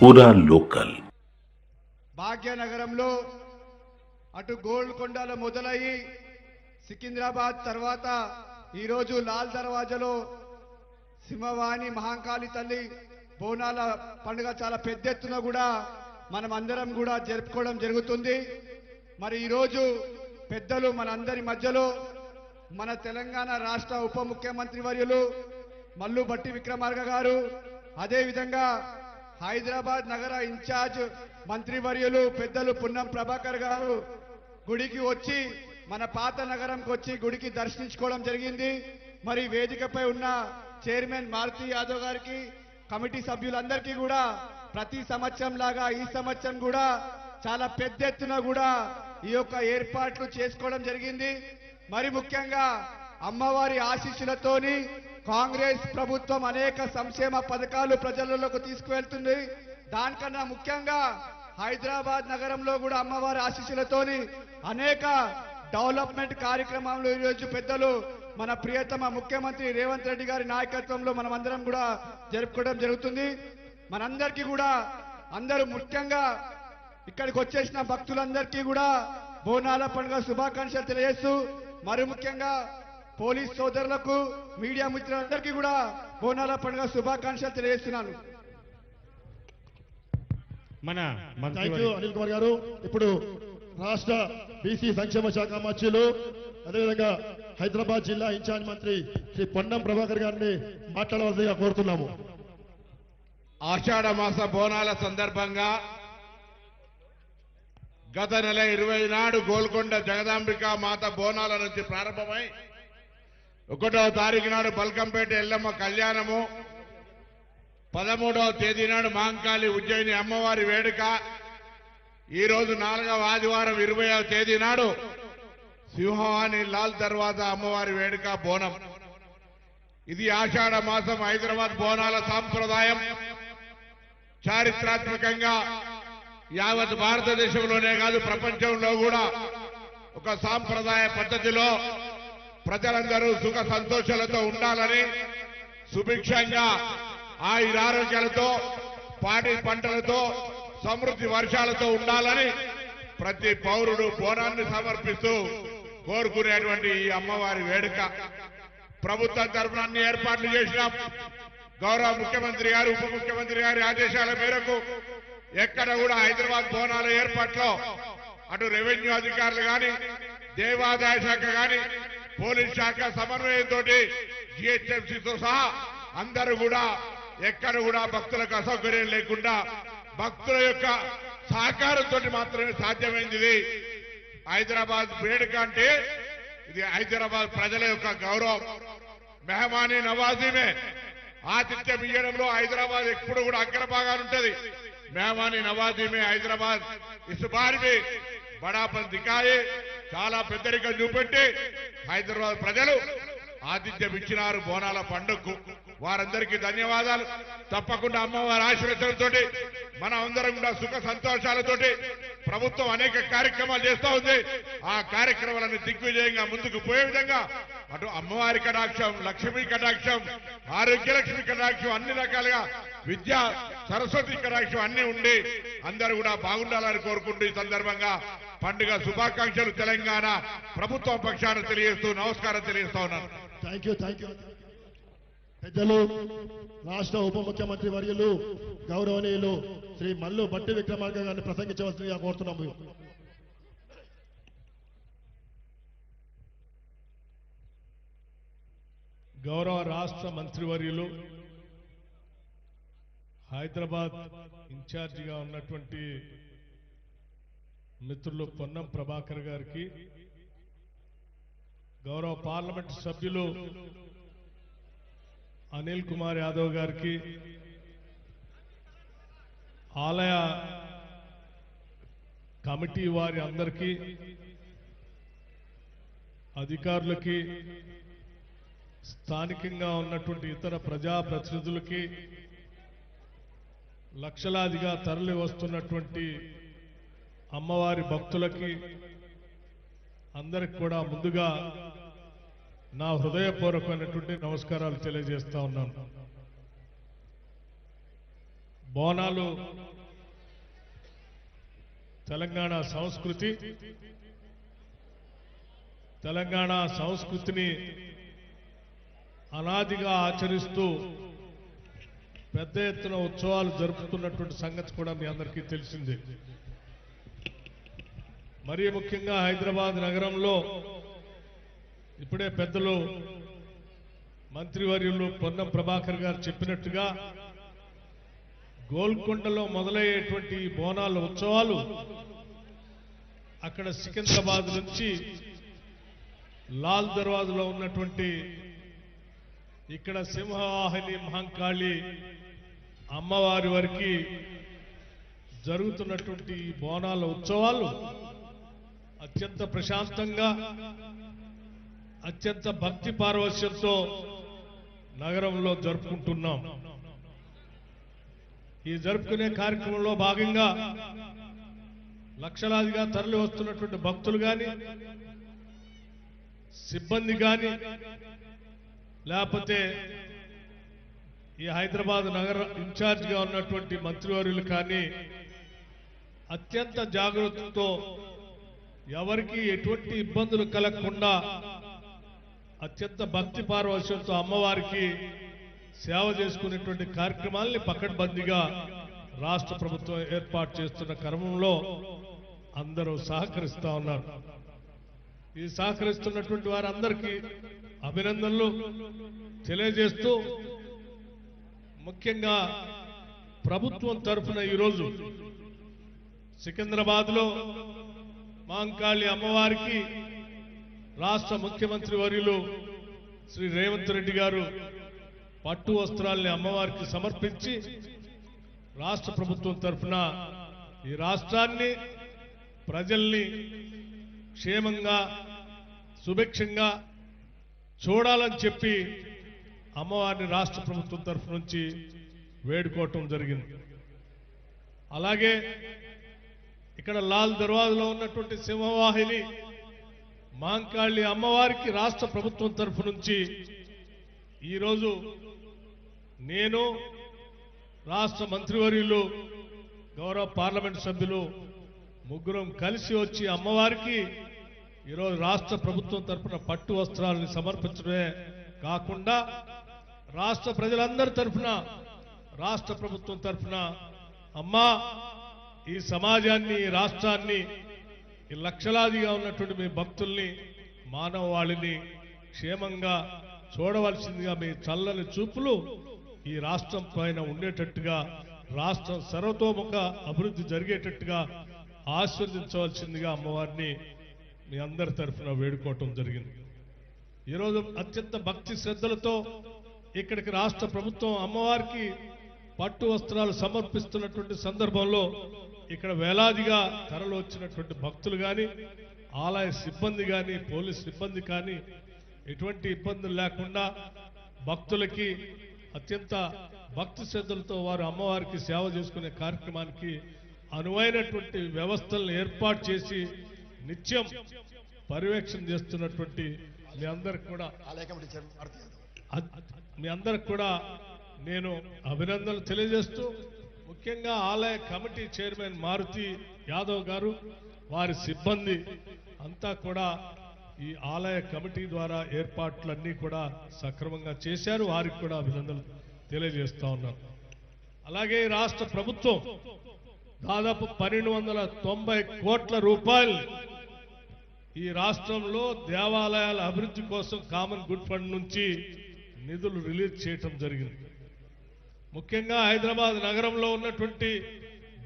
పూరా లోకల్. భాగ్యనగరంలో అటు గోల్కొండలో మొదలయ్యి సికింద్రాబాద్ తర్వాత ఈరోజు లాల్ దర్వాజాలో సింహవాణి మహాంకాళి తల్లి బోనాల పండుగ చాలా పెద్ద ఎత్తున కూడా మనం అందరం కూడా జరుపుకోవడం జరుగుతుంది. మరి ఈరోజు పెద్దలు మనందరి మధ్యలో మన తెలంగాణ రాష్ట్ర ఉప ముఖ్యమంత్రి వర్యులు మల్లు భట్టి విక్రమార్క గారు, అదేవిధంగా హైదరాబాద్ నగర ఇన్ఛార్జ్ మంత్రివర్యులు పెద్దలు పున్నం ప్రభాకర్ గారు గుడికి వచ్చి మన పాత నగరంకి వచ్చి గుడికి దర్శించుకోవడం జరిగింది. మరి వేదికపై ఉన్న చైర్మన్ మారుతి యాదవ్ గారికి, కమిటీ సభ్యులందరికీ కూడా ప్రతి సంవత్సరం లాగా ఈ సంవత్సరం కూడా చాలా పెద్ద ఎత్తున కూడా ఈ యొక్క ఏర్పాట్లు చేసుకోవడం జరిగింది. మరి ముఖ్యంగా అమ్మవారి ఆశీస్సులతోని కాంగ్రెస్ ప్రభుత్వం అనేక సంక్షేమ పథకాలు ప్రజలలోకి తీసుకువెళ్తుంది. దానికన్నా ముఖ్యంగా హైదరాబాద్ నగరంలో కూడా అమ్మవారి ఆశీస్సులతోని అనేక డెవలప్మెంట్ కార్యక్రమాలు ఈరోజు పెద్దలు మన ప్రియతమ ముఖ్యమంత్రి రేవంత్ రెడ్డి గారి నాయకత్వంలో మనం అందరం కూడా జరుపుకోవడం జరుగుతుంది. మనందరికీ కూడా అందరూ ముఖ్యంగా ఇక్కడికి వచ్చేసిన భక్తులందరికీ కూడా బోనాల పండుగ శుభాకాంక్షలు తెలియజేస్తూ, మరి ముఖ్యంగా పోలీస్ సోదరులకు, మీడియా మిత్రులందరికీ కూడా బోనాల పండుగ శుభాకాంక్షలు తెలియజేస్తున్నాను. మన అనిల్ కుమార్ గారు ఇప్పుడు రాష్ట్ర బీసీ సంక్షేమ శాఖ మంత్రులు, అదేవిధంగా హైదరాబాద్ జిల్లా ఇన్ఛార్జ్ మంత్రి శ్రీ పొన్నం ప్రభాకర్ గారిని మాట్లాడవలసిందిగా కోరుతున్నాము. ఆషాఢ మాస బోనాల సందర్భంగా గత నెల 20 నాడు గోల్కొండ జగదాంబిక మాత బోనాల నుంచి ప్రారంభమై 1వ తారీఖు నాడు బల్కంపేట ఎల్లమ్మ కళ్యాణము, 13వ తేదీ నాడు మహంకాళి ఉజ్జయిని అమ్మవారి వేడుక, ఈరోజు 4వ ఆదివారం 20వ తేదీ నాడు సింహవాణి లాల్ దర్వాజా అమ్మవారి వేడుక బోనం. ఇది ఆషాఢ మాసం హైదరాబాద్ బోనాల సాంప్రదాయం. చారిత్రాత్మకంగా యావత్ భారతదేశంలోనే కాదు ప్రపంచంలో కూడా ఒక సాంప్రదాయ పద్ధతిలో ప్రజలందరూ సుఖ సంతోషాలతో ఉండాలని, సుభిక్షంగా ఆయురారోగ్యాలతో, పాడి పంటలతో, సమృద్ధి వర్షాలతో ఉండాలని ప్రతి పౌరుడు బోనాన్ని సమర్పిస్తూ కోరుకునేటువంటి ఈ అమ్మవారి వేడుక ప్రభుత్వం తరఫున అన్ని ఏర్పాట్లు చేసినాం. గౌరవ ముఖ్యమంత్రి గారు, ఉప ముఖ్యమంత్రి గారి ఆదేశాల మేరకు ఎక్కడ కూడా హైదరాబాద్ బోనాల ఏర్పాట్లో అటు రెవెన్యూ అధికారులు కానీ, దేవాదాయ శాఖ కానీ, పోలీస్ శాఖ సమన్వయంతో జిహెచ్ఎంసీతో సహా అందరూ కూడా ఎక్కడ కూడా భక్తులకు అసౌకర్యం లేకుండా భక్తుల యొక్క సహకారంతో మాత్రమే సాధ్యమైంది. హైదరాబాద్ వేడుక అంటే ఇది హైదరాబాద్ ప్రజల యొక్క గౌరవం. మెహమానీ నవాజీమే ఆతిథ్యం ఇయ్యడంలో హైదరాబాద్ ఎప్పుడు కూడా అగ్రభాగానుంటది. मेहमानी नवाजी में हैदराबाद इस बार भी बड़ापन दिखाए చాలా పెద్దరికం చూపెట్టి హైదరాబాద్ ప్రజలు ఆతిథ్యం ఇచ్చినారు బోనాల పండుగకు. వారందరికీ ధన్యవాదాలు. తప్పకుండా అమ్మవారి ఆశీర్వాదంతో మనం అందరం కూడా సుఖ సంతోషాలతోటి ప్రభుత్వం అనేక కార్యక్రమాలు చేస్తూ ఉంది. ఆ కార్యక్రమాలను దిగ్విజయంగా ముందుకు పోయే విధంగా అటు అమ్మవారి కటాక్షం, లక్ష్మీ కటాక్షం, ఆరోగ్యలక్ష్మి కటాక్షం, అన్ని రకాలుగా విద్యా సరస్వతి కటాక్షం అన్ని ఉండి అందరూ కూడా బాగుండాలని కోరుకుంటూ ఈ సందర్భంగా పండుగ శుభాకాంక్షలు తెలంగాణ ప్రభుత్వం పక్షాన తెలియజేస్తూ నమస్కారం తెలియజేస్తా ఉన్నాను. Thank you. పెద్దలు రాష్ట్ర ఉప ముఖ్యమంత్రి వర్యులు గౌరవనీయులు శ్రీ మల్లు భట్టి విక్రమార్క గారిని ప్రసంగించవలసిందిగా కోరుతున్నాము. గౌరవ రాష్ట్ర మంత్రివర్యులు, హైదరాబాద్ ఇన్ఛార్జిగా ఉన్నటువంటి మిత్రులు పొన్నం ప్రభాకర్ గారికి, గౌరవ పార్లమెంటు సభ్యులు అనిల్ కుమార్ యాదవ్ గారికి, ఆలయ కమిటీ వారి అందరికీ, అధికారులకి, స్థానికంగా ఉన్నటువంటి ఇతర ప్రజాప్రతినిధులకి, లక్షలాదిగా తరలి వస్తున్నటువంటి అమ్మవారి భక్తులకి అందరికి కూడా ముందుగా నా హృదయపూర్వకమైనటువంటి నమస్కారాలు తెలియజేస్తా ఉన్నాను. బోనాలు తెలంగాణ సంస్కృతిని అనాదిగా ఆచరిస్తూ పెద్ద ఎత్తున ఉత్సవాలు జరుపుతున్నటువంటి సంగతి కూడా మీ అందరికీ తెలిసిందే. మరీ ముఖ్యంగా హైదరాబాద్ నగరంలో ఇప్పుడే పెద్దలు మంత్రివర్యులు పొన్నం ప్రభాకర్ గారు చెప్పినట్టుగా గోల్కొండలో మొదలయ్యేటువంటి బోనాల ఉత్సవాలు అక్కడ సికింద్రాబాద్ నుంచి లాల్ దర్వాజలో ఉన్నటువంటి ఇక్కడ సింహవాహిని మహంకాళి అమ్మవారి వరకు జరుగుతున్నటువంటి ఈ బోనాల ఉత్సవాలు అత్యంత ప్రశాంతంగా అత్యంత భక్తి పారవశ్యంతో నగరంలో జరుపుకుంటున్నాం. ఈ జరుపుకునే కార్యక్రమంలో భాగంగా లక్షలాదిగా తరలి వస్తున్నటువంటి భక్తులు కానీ సిబ్బంది కానీ లేకపోతే ఈ హైదరాబాద్ నగర ఇన్ఛార్జిగా ఉన్నటువంటి మంత్రివర్యులు కానీ అత్యంత జాగ్రత్తతో ఎవరికి ఎటువంటి ఇబ్బందులు కలగకుండా అత్యంత భక్తి పారవశ్యంతో అమ్మవారికి సేవ చేసుకునేటువంటి కార్యక్రమాల్ని పకడ్బందీగా రాష్ట్ర ప్రభుత్వం ఏర్పాటు చేస్తున్న క్రమంలో అందరూ సహకరిస్తా ఉన్నారు. ఈ సహకరిస్తున్నటువంటి వారందరికీ అభినందనలు తెలియజేస్తూ ముఖ్యంగా ప్రభుత్వం తరఫున ఈరోజు సికింద్రాబాద్లో మహంకాళి అమ్మవారికి రాష్ట్ర ముఖ్యమంత్రి వర్యులు శ్రీ రేవంత్ రెడ్డి గారు పట్టు వస్త్రాల్ని అమ్మవారికి సమర్పించి రాష్ట్ర ప్రభుత్వం తరఫున ఈ రాష్ట్రాన్ని ప్రజల్ని క్షేమంగా సుభిక్షంగా చూడాలని చెప్పి అమ్మవారిని రాష్ట్ర ప్రభుత్వం తరఫు నుంచి వేడుకోవటం జరిగింది. అలాగే ఇక్కడ లాల్ దర్వాజలో ఉన్నటువంటి సింహవాహిని మహంకాళి అమ్మవారికి రాష్ట్ర ప్రభుత్వం తరఫు నుంచి ఈరోజు నేను రాష్ట్ర మంత్రివర్యులు గౌరవ పార్లమెంట్ సభ్యులు ముగ్గురం కలిసి వచ్చి అమ్మవారికి ఈరోజు రాష్ట్ర ప్రభుత్వం తరఫున పట్టు వస్త్రాలను సమర్పించడమే కాకుండా రాష్ట్ర ప్రజలందరి తరఫున రాష్ట్ర ప్రభుత్వం తరఫున అమ్మా ఈ సమాజాన్ని ఈ రాష్ట్రాన్ని ఈ లక్షలాదిగా ఉన్నటువంటి మీ భక్తుల్ని మానవాళిని క్షేమంగా చూడవలసిందిగా మీ చల్లని చూపులు ఈ రాష్ట్రం పైన ఉండేటట్టుగా రాష్ట్రం సర్వతోముఖ అభివృద్ధి జరిగేటట్టుగా ఆశీర్వదించవలసిందిగా అమ్మవారిని మీ అందరి తరఫున వేడుకోవటం జరిగింది. ఈరోజు అత్యంత భక్తి శ్రద్ధలతో ఇక్కడికి రాష్ట్ర ప్రభుత్వం అమ్మవారికి పట్టు వస్త్రాలు సమర్పిస్తున్నటువంటి సందర్భంలో ఇక్కడ వేలాదిగా తరలి వచ్చినటువంటి భక్తులు కానీ ఆలయ సిబ్బంది కానీ పోలీస్ సిబ్బంది కానీ ఎటువంటి ఇబ్బందులు లేకుండా భక్తులకి అత్యంత భక్తి శ్రద్ధలతో వారు అమ్మవారికి సేవ చేసుకునే కార్యక్రమానికి అనువైనటువంటి వ్యవస్థలను ఏర్పాటు చేసి నిత్యం పర్యవేక్షణ చేస్తున్నటువంటి మీ అందరికి కూడా నేను అభినందనలు తెలియజేస్తూ ముఖ్యంగా ఆలయ కమిటీ చైర్మన్ మారుతి యాదవ్ గారు వారి సిబ్బంది అంతా కూడా ఈ ఆలయ కమిటీ ద్వారా ఏర్పాట్లన్నీ కూడా సక్రమంగా చేశారు. వారికి కూడా అభినందనలు తెలియజేస్తా ఉన్నాను. అలాగే రాష్ట్ర ప్రభుత్వం దాదాపు 1290 కోట్ల రూపాయలు ఈ రాష్ట్రంలో దేవాలయాల అభివృద్ధి కోసం కామన్ గుడ్ ఫండ్ నుంచి నిధులు రిలీజ్ చేయటం జరిగింది. ముఖ్యంగా హైదరాబాద్ నగరంలో ఉన్నటువంటి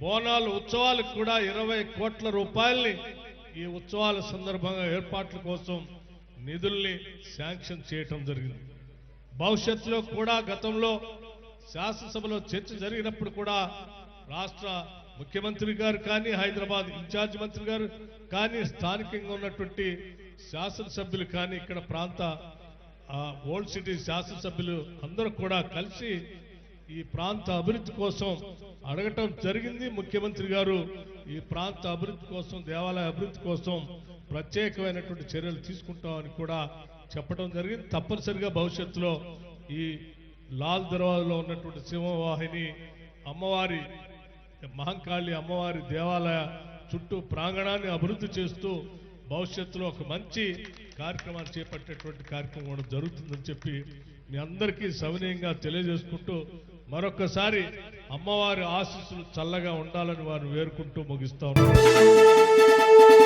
బోనాలు ఉత్సవాలకు కూడా 20 కోట్ల రూపాయల్ని ఈ ఉత్సవాల సందర్భంగా ఏర్పాట్ల కోసం నిధుల్ని శాంక్షన్ చేయటం జరిగింది. భవిష్యత్తులో కూడా గతంలో శాసనసభలో చర్చ జరిగినప్పుడు కూడా రాష్ట్ర ముఖ్యమంత్రి గారు కానీ హైదరాబాద్ ఇన్ఛార్జ్ మంత్రి గారు కానీ స్థానికంగా ఉన్నటువంటి శాసనసభ్యులు కానీ ఇక్కడ ప్రాంత ఓల్డ్ సిటీ శాసనసభ్యులు అందరూ కూడా కలిసి ఈ ప్రాంత అభివృద్ధి కోసం అడగటం జరిగింది. ముఖ్యమంత్రి గారు ఈ ప్రాంత అభివృద్ధి కోసం దేవాలయ అభివృద్ధి కోసం ప్రత్యేకమైనటువంటి చర్యలు తీసుకుంటామని కూడా చెప్పడం జరిగింది. తప్పనిసరిగా భవిష్యత్తులో ఈ లాల్ దర్వాజలో ఉన్నటువంటి సింహవాహిని అమ్మవారి మహంకాళి అమ్మవారి దేవాలయ చుట్టూ ప్రాంగణాన్ని అభివృద్ధి చేస్తూ భవిష్యత్తులో ఒక మంచి కార్యక్రమాన్ని చేపట్టేటువంటి కార్యక్రమం కూడా జరుగుతుందని చెప్పి మీ అందరికీ సవినయంగా తెలియజేసుకుంటూ మరొక్కసారి అమ్మవారి ఆశీస్సులు చల్లగా ఉండాలని వారిని వేరుకుంటూ ముగిస్తా ఉన్నాను.